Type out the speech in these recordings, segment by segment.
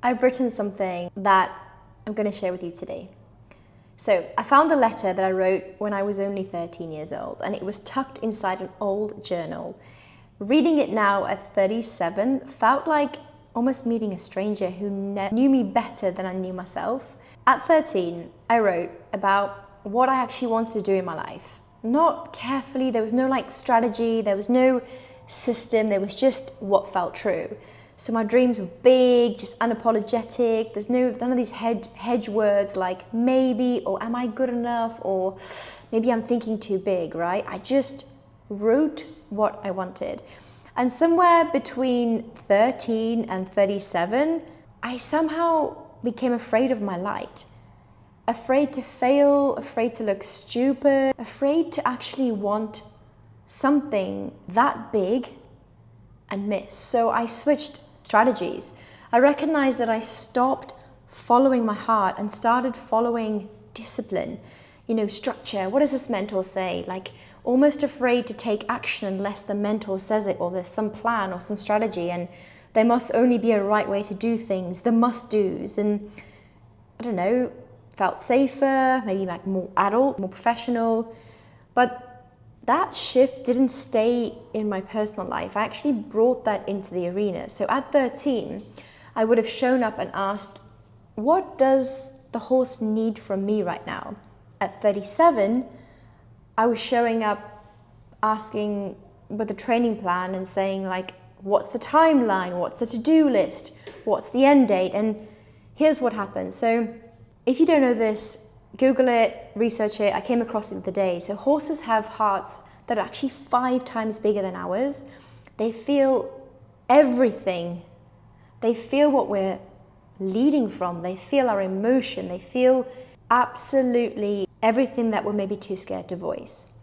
I've written something that I'm going to share with you today. So I found a letter that I wrote when I was only 13 years old, and it was tucked inside an old journal. Reading it now at 37 felt like almost meeting a stranger who knew me better than I knew myself. At 13, I wrote about what I actually wanted to do in my life. Not carefully, there was no strategy, there was no system, there was just what felt true. So my dreams were big, just unapologetic. There's none of these hedge words like maybe, or am I good enough, or maybe I'm thinking too big, right? I just wrote what I wanted. And somewhere between 13 and 37, I somehow became afraid of my light. Afraid to fail, afraid to look stupid, afraid to actually want something that big and miss. So I switched strategies. I recognized that I stopped following my heart and started following discipline, structure. What does this mentor say? Almost afraid to take action unless the mentor says it, or there's some plan or some strategy, and there must only be a right way to do things, the must-dos. And I don't know, felt safer, maybe more adult, more professional. But that shift didn't stay in my personal life. I actually brought that into the arena. So at 13, I would have shown up and asked, what does the horse need from me right now? At 37, I was showing up asking with a training plan and saying what's the timeline? What's the to-do list? What's the end date? And here's what happened. So if you don't know this, Google it, research it. I came across it the other day. So horses have hearts that are actually 5 times bigger than ours. They feel everything. They feel what we're leading from. They feel our emotion. They feel absolutely everything that we're maybe too scared to voice.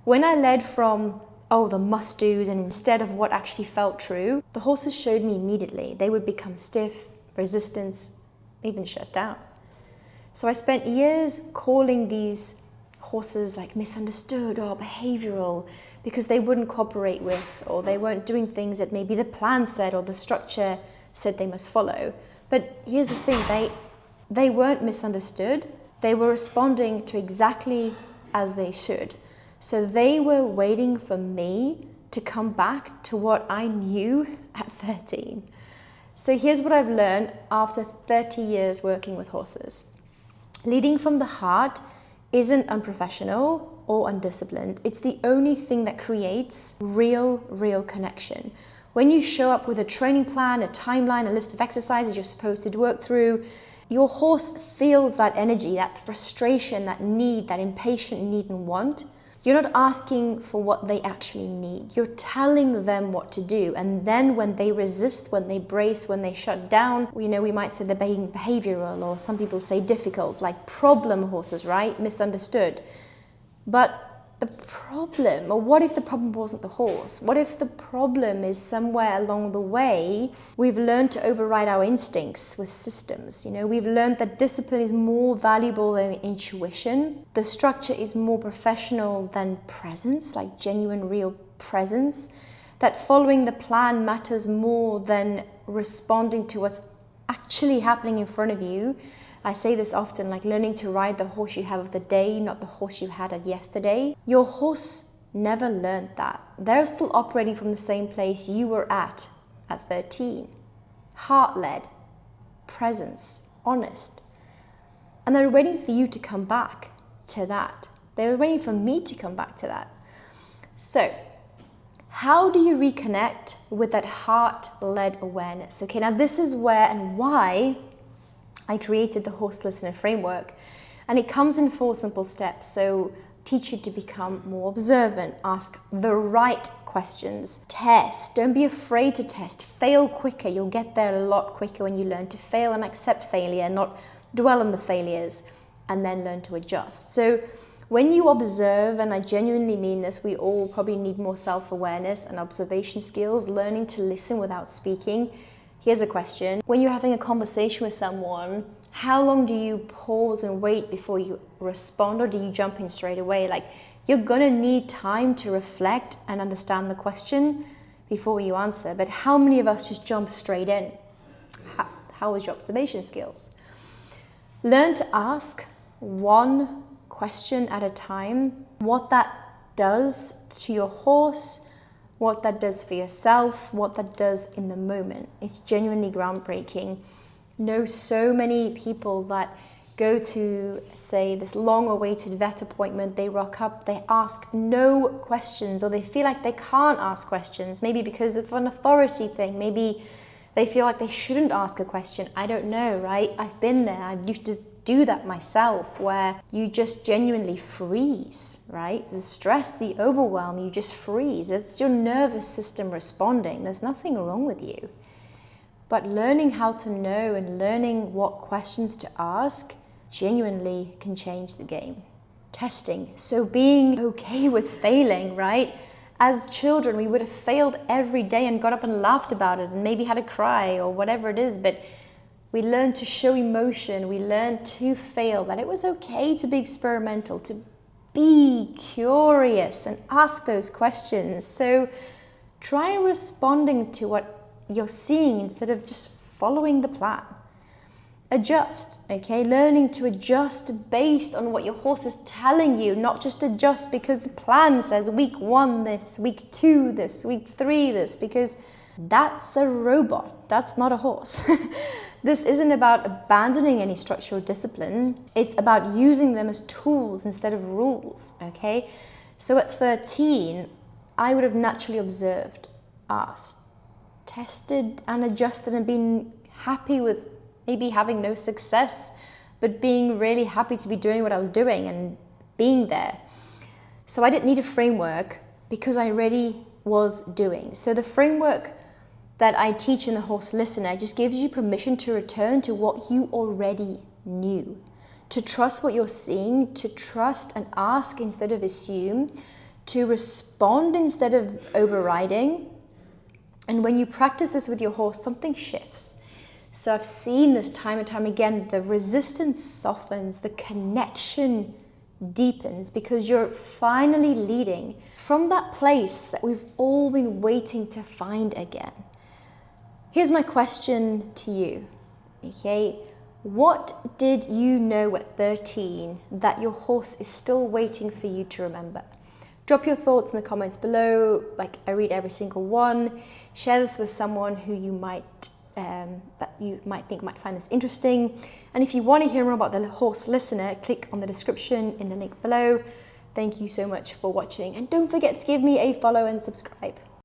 When I led from, the must-dos, and instead of what actually felt true, the horses showed me immediately. They would become stiff, resistance, even shut down. So I spent years calling these horses misunderstood or behavioral because they wouldn't cooperate with, or they weren't doing things that maybe the plan said or the structure said they must follow. But here's the thing, they weren't misunderstood. They were responding to exactly as they should. So they were waiting for me to come back to what I knew at 13. So here's what I've learned after 30 years working with horses. Leading from the heart isn't unprofessional or undisciplined. It's the only thing that creates real connection. When you show up with a training plan, a timeline, a list of exercises you're supposed to work through, your horse feels that energy, that frustration, that need, that impatient need and want. You're not asking for what they actually need. You're telling them what to do. And then when they resist, when they brace, when they shut down, we might say they're being behavioral, or some people say difficult, like problem horses, right? Misunderstood. But the problem, or what if the problem wasn't the horse? What if the problem is somewhere along the way we've learned to override our instincts with systems? We've learned that discipline is more valuable than intuition. The structure is more professional than presence, like genuine, real presence. That following the plan matters more than responding to what's actually happening in front of you. I say this often, learning to ride the horse you have of the day, not the horse you had at yesterday. Your horse never learned that. They're still operating from the same place you were at 13. Heart-led, presence, honest. And they're waiting for you to come back to that. They were waiting for me to come back to that. So, how do you reconnect with that heart-led awareness? Okay, now this is where and why I created the Horse Listener Framework, and it comes in 4 simple steps. So teach you to become more observant, ask the right questions, test, don't be afraid to test, fail quicker. You'll get there a lot quicker when you learn to fail and accept failure, not dwell on the failures, and then learn to adjust. So when you observe, and I genuinely mean this, we all probably need more self-awareness and observation skills, learning to listen without speaking. Here's a question. When you're having a conversation with someone, how long do you pause and wait before you respond, or do you jump in straight away? You're gonna need time to reflect and understand the question before you answer, but how many of us just jump straight in? How was your observation skills? Learn to ask one question at a time, what that does to your horse, what that does for yourself, what that does in the moment. It's genuinely groundbreaking. Know so many people that go to, say, this long-awaited vet appointment, they rock up, they ask no questions, or they feel like they can't ask questions, maybe because of an authority thing, maybe they feel like they shouldn't ask a question. I don't know, right? I've been there. I used to do that myself, where you just genuinely freeze, right? The stress, the overwhelm, you just freeze. It's your nervous system responding. There's nothing wrong with you. But learning how to know and learning what questions to ask genuinely can change the game. Testing. So being okay with failing, right? As children, we would have failed every day and got up and laughed about it and maybe had a cry or whatever it is, but we learned to show emotion, we learned to fail, that it was okay to be experimental, to be curious and ask those questions. So try responding to what you're seeing instead of just following the plan. Adjust, okay? Learning to adjust based on what your horse is telling you, not just adjust because the plan says week 1 this, week 2 this, week 3 this, because that's a robot, that's not a horse. This isn't about abandoning any structure or discipline, it's about using them as tools instead of rules, okay? So at 13, I would have naturally observed, asked, tested and adjusted and been happy with maybe having no success, but being really happy to be doing what I was doing and being there. So I didn't need a framework because I already was doing. So the framework that I teach in the Horse Listener just gives you permission to return to what you already knew, to trust what you're seeing, to trust and ask instead of assume, to respond instead of overriding. And when you practice this with your horse, something shifts. So I've seen this time and time again, the resistance softens, the connection deepens because you're finally leading from that place that we've all been waiting to find again. Here's my question to you, okay? What did you know at 13 that your horse is still waiting for you to remember? Drop your thoughts in the comments below, like I read every single one. Share this with someone who you might think might find this interesting. And if you want to hear more about the Horse Listener, click on the description in the link below. Thank you so much for watching, and don't forget to give me a follow and subscribe.